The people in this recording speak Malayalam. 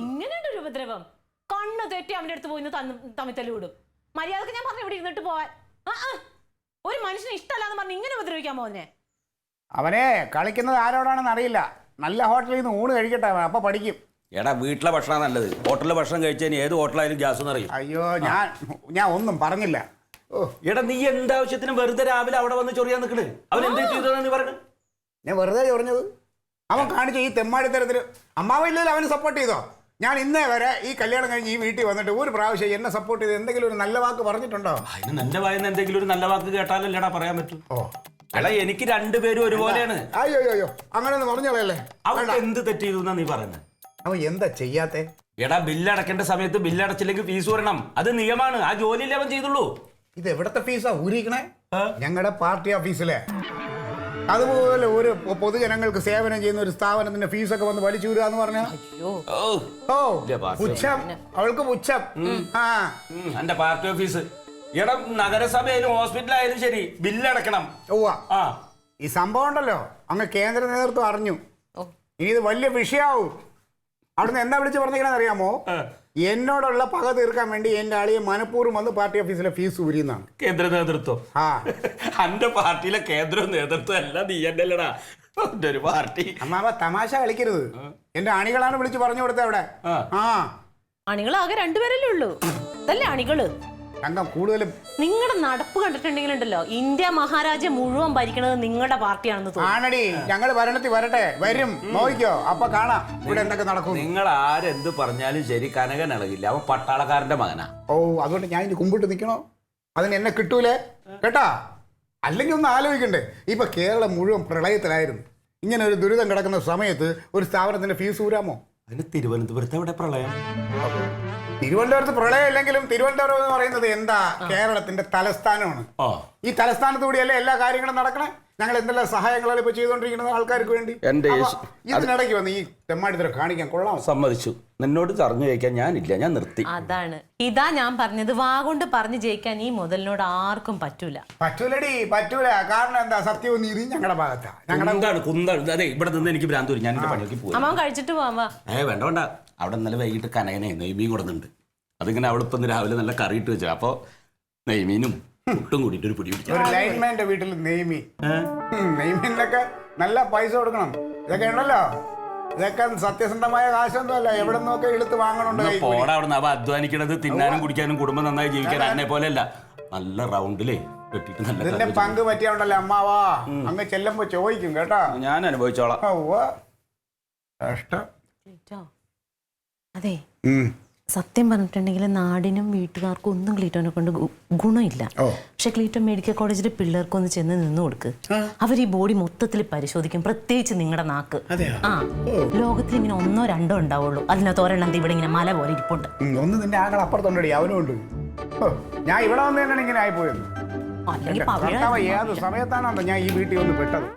ഇങ്ങനെയുണ്ടൊരു ഉപദ്രവം. കണ്ണു തെറ്റി അവന്റെ അടുത്ത് പോയി തമ്മിൽ തല്ലി വിടും. മര്യാദക്ക് ഞാൻ പറഞ്ഞു ഇവിടെ ഇരുന്നിട്ട് പോവാൻ. ഒരു മനുഷ്യനെ ഇഷ്ടമല്ലാന്ന് പറഞ്ഞ് ഇങ്ങനെ ഉപദ്രവിക്കാൻ പോകുന്നേ. അവനെ കളിക്കുന്നത് ആരോടാണെന്ന് അറിയില്ല. നല്ല ഹോട്ടലിൽ നിന്ന് ഊണ് കഴിക്കട്ടെ, അവൻ അപ്പൊ പഠിക്കും. എടാ വീട്ടിലെ ഭക്ഷണം നല്ലത്. ഹോട്ടലിലെ ഭക്ഷണം കഴിച്ചാൽ ഏത് ഹോട്ടലായാലും ഗ്യാസ് അറിയും. അയ്യോ ഞാൻ ഒന്നും പറഞ്ഞില്ല. എടാ നീ എന്താവശ്യത്തിനും വെറുതെ രാവിലെ അവിടെ വന്ന് ചൊറിയാൻ നിൽക്കണേ? അവൻ എന്താ ചെയ്തോന്ന് പറഞ്ഞു? ഞാൻ വെറുതെ ചൊറിഞ്ഞത്. അവൻ കാണിച്ച ഈ തെമ്മാടി തരത്തിൽ അമ്മാവില്ലല്ലോ അവന് സപ്പോർട്ട് ചെയ്തോ? ഞാൻ ഇന്നേ വരെ ഈ കല്യാണം കഴിഞ്ഞ് ഈ വീട്ടിൽ വന്നിട്ട് ഒരു പ്രാവശ്യം എന്നെ സപ്പോർട്ട് ചെയ്ത് എന്തെങ്കിലും ഒരു നല്ല വാക്ക് പറഞ്ഞിട്ടുണ്ടോ? അതിന് നിന്റെ വായന എന്തെങ്കിലും ഒരു നല്ല വാക്ക് കേട്ടാലല്ലേടാ പറയാൻ പറ്റൂ. എടാ എനിക്ക് രണ്ടുപേരും ഒരുപോലെയാണ്. അയ്യോ അങ്ങനെയൊന്നും പറഞ്ഞോളല്ലേ. അവൻ എന്ത് തെറ്റ് ചെയ്തു എന്നാ നീ പറയുന്നത്? അവൻ എന്താ ചെയ്യാത്തെ? എടാ ബില്ലടക്കേണ്ട സമയത്ത് ബില്ലടച്ചില്ലെങ്കിൽ ഫീസ് വരണം. അത് നിയമമാണ്. ആ ജോലിയില്ലേ അവൻ ചെയ്തുള്ളൂ. ഇത് എവിടത്തെ ഫീസാ ഊരിക്കണേ? ഞങ്ങളുടെ പാർട്ടി ഓഫീസിലെ. അതുപോലെ ഒരു പൊതുജനങ്ങൾക്ക് സേവനം ചെയ്യുന്ന ഒരു സ്ഥാപനത്തിന്റെ ഫീസൊക്കെ വന്ന് വലിച്ചൂരുക എന്ന് പറഞ്ഞാ പുച്ഛം. അവൾക്ക് പുച്ഛം. എന്റെ പാർട്ടി ഓഫീസ് എടാ നഗരസഭയായാലും ഹോസ്പിറ്റലായാലും ശരി ബില്ലടക്കണം. ഈ സംഭവം ഉണ്ടല്ലോ അങ്ങ് കേന്ദ്ര നേതൃത്വം അറിഞ്ഞു. ഇനി ഇത് വലിയ വിഷയാവും. അവിടുന്ന് എന്താ വിളിച്ച് പറഞ്ഞിരിക്കണെന്ന് അറിയാമോ? എന്നോടുള്ള പക തീർക്കാൻ വേണ്ടി എന്റെ ആളിയെ മനഃപൂർവ്വം വന്ന് പാർട്ടി ഓഫീസിലെ ഫീസ് ഊരിയെന്നാണ്. കേന്ദ്ര നേതൃത്വം? എന്റെ പാർട്ടിയിലെ കേന്ദ്ര നേതൃത്വം അല്ല നീ എന്റെ അല്ലടാ ഒരു പാർട്ടി. അമ്മാവ തമാശ കളിക്കരുത്. എന്റെ അണികളാണ് വിളിച്ച് പറഞ്ഞു കൊടുത്തത് അവിടെ. അണികളാകെ രണ്ടുപേരല്ലേ ഉള്ളൂ. അതല്ലേ അണികള്. കൂടുതലും നിങ്ങളുടെ നടപ്പ് കണ്ടിട്ടുണ്ടെങ്കിലുണ്ടല്ലോ ഇന്ത്യ മഹാരാജ്യം മുഴുവൻ ഭരിക്കണത് നിങ്ങളുടെ പാർട്ടിയാണെന്ന് തോന്നുന്നു. ഞങ്ങൾ ഭരണത്തിൽ വരട്ടെ, വരും, നോക്കിക്കോ, അപ്പൊ കാണാം ഇവിടെ എന്തൊക്കെ നടക്കും. നിങ്ങൾ ആരെന്ത് പറഞ്ഞാലും ശരി കനകൻ ഇളകില്ല. അവൻ പട്ടാളക്കാരന്റെ മകനാ. അതുകൊണ്ട് ഞാൻ ഇനി കുമ്പിട്ട് നിൽക്കണോ? അതിന് എന്നെ കിട്ടൂലേ കേട്ടാ? അല്ലെങ്കിൽ ഒന്ന് ആലോചിക്കണ്ടേ, ഇപ്പൊ കേരളം മുഴുവൻ പ്രളയത്തിലായിരുന്നു. ഇങ്ങനെ ഒരു ദുരിതം കിടക്കുന്ന സമയത്ത് ഒരു സ്ഥാപനത്തിന്റെ ഫീസ് ഊരാമോ? അതിന് തിരുവനന്തപുരത്ത് എവിടെ പ്രളയം? തിരുവനന്തപുരത്ത് പ്രളയം ഇല്ലെങ്കിലും തിരുവനന്തപുരം എന്ന് പറയുന്നത് എന്താ കേരളത്തിന്റെ തലസ്ഥാനമാണ്. ഈ തലസ്ഥാനത്തുകൂടിയല്ലേ എല്ലാ കാര്യങ്ങളും നടക്കണേ. ഞങ്ങൾ എന്തെല്ലാം സഹായങ്ങളാണ് ഇപ്പൊ ചെയ്തുകൊണ്ടിരിക്കുന്നത് ആൾക്കാർക്ക് വേണ്ടി. ഇതിനിടയ്ക്ക് വന്ന് ഈ തെമ്മാടിത്തരം കാണിക്കാൻ കൊള്ളാം. സമ്മതിച്ചു. നിന്നോട് പറഞ്ഞു ജയിക്കാൻ ഞാനില്ല, ഞാൻ നിർത്തി. അതാണ് ഇതാ ഞാൻ പറഞ്ഞത്. വാ കൊണ്ട് പറഞ്ഞു ജയിക്കാൻ ഈ മുതലിനോട് ആർക്കും പറ്റൂലടി. കാരണം എന്താ? സത്യവും നീതി ഞങ്ങളുടെ ഭാഗത്താ. അതെ ഇവിടെ നിന്ന് എനിക്ക് ഭ്രാന്ത് വരും. ഞാൻ എന്റെ പണിക്ക് പോയി. അമ്മ കഴിച്ചിട്ട് പോവാ. വേണ്ട. അവിടെ ഇന്നലെ വൈകിട്ട് കനകനെ നെയ്മീൻ കൊടുക്കുന്നുണ്ട്. അതിങ്ങനെ അവിടെ ഇപ്പം രാവിലെ നല്ല കറി ഇട്ട് വെച്ചാൽ അപ്പൊ നെയ്മീനും ഒട്ടും കൂടിയിട്ട് ഒരു പിടി പിടിച്ചു. വീട്ടിൽ നെയ്മീനൊക്കെ നല്ല പൈസ കൊടുക്കണം. ഇതൊക്കെ ഉണ്ടല്ലോ, ഇതൊക്കെ സത്യസന്ധമായ കാശൊന്നും അല്ല. എവിടെ നിന്നൊക്കെ എടുത്ത് വാങ്ങണുണ്ട്. പോടാ അവിടെ അവ അധ്വാനിക്കണത് തിന്നാനും കുടിക്കാനും കുടുംബം നന്നായി ജീവിക്കാൻ എന്നെ പോലെ അല്ല. നല്ല റൗണ്ടിലേ കെട്ടിട്ട് നല്ല പങ്ക് പറ്റിയുണ്ടല്ലോ അമ്മാവാ. അങ്ങ് ചെല്ലുമ്പോ ചോദിക്കും കേട്ടോ. ഞാൻ അനുഭവിച്ചോളാം. അതെ സത്യം പറഞ്ഞിട്ടുണ്ടെങ്കിൽ നാടിനും വീട്ടുകാർക്കും ഒന്നും ക്ലീറ്റോനെ കൊണ്ട് ഗുണമില്ല. പക്ഷെ ക്ലീറ്റോ മെഡിക്കൽ കോളേജിലെ പിള്ളേർക്കൊന്ന് ചെന്ന് നിന്ന് കൊടുക്ക്. അവർ ഈ ബോഡി മൊത്തത്തിൽ പരിശോധിക്കും, പ്രത്യേകിച്ച് നിങ്ങളുടെ നാക്ക്. ലോകത്തിൽ ഇങ്ങനെ 1 or 2 ഉണ്ടാവുള്ളൂ. അതിനകത്ത് ഒരെണ്ണം ഇവിടെ ഇങ്ങനെ മല പോലെ ഇരിപ്പുണ്ട്. ഒന്ന് നിന്റെ ആകൾ അപ്പുറത്തുണ്ടടി, അവനുണ്ട്. ഞാൻ ഇവിടെ വന്ന് തന്നെയാണ് ഇങ്ങനെ ആയിപ്പോയത്. അല്ലെങ്കിൽ ഏത് സമയത്താണോ ഞാൻ ഈ വീട്ടിൽ ഒന്ന് പെട്ടത്.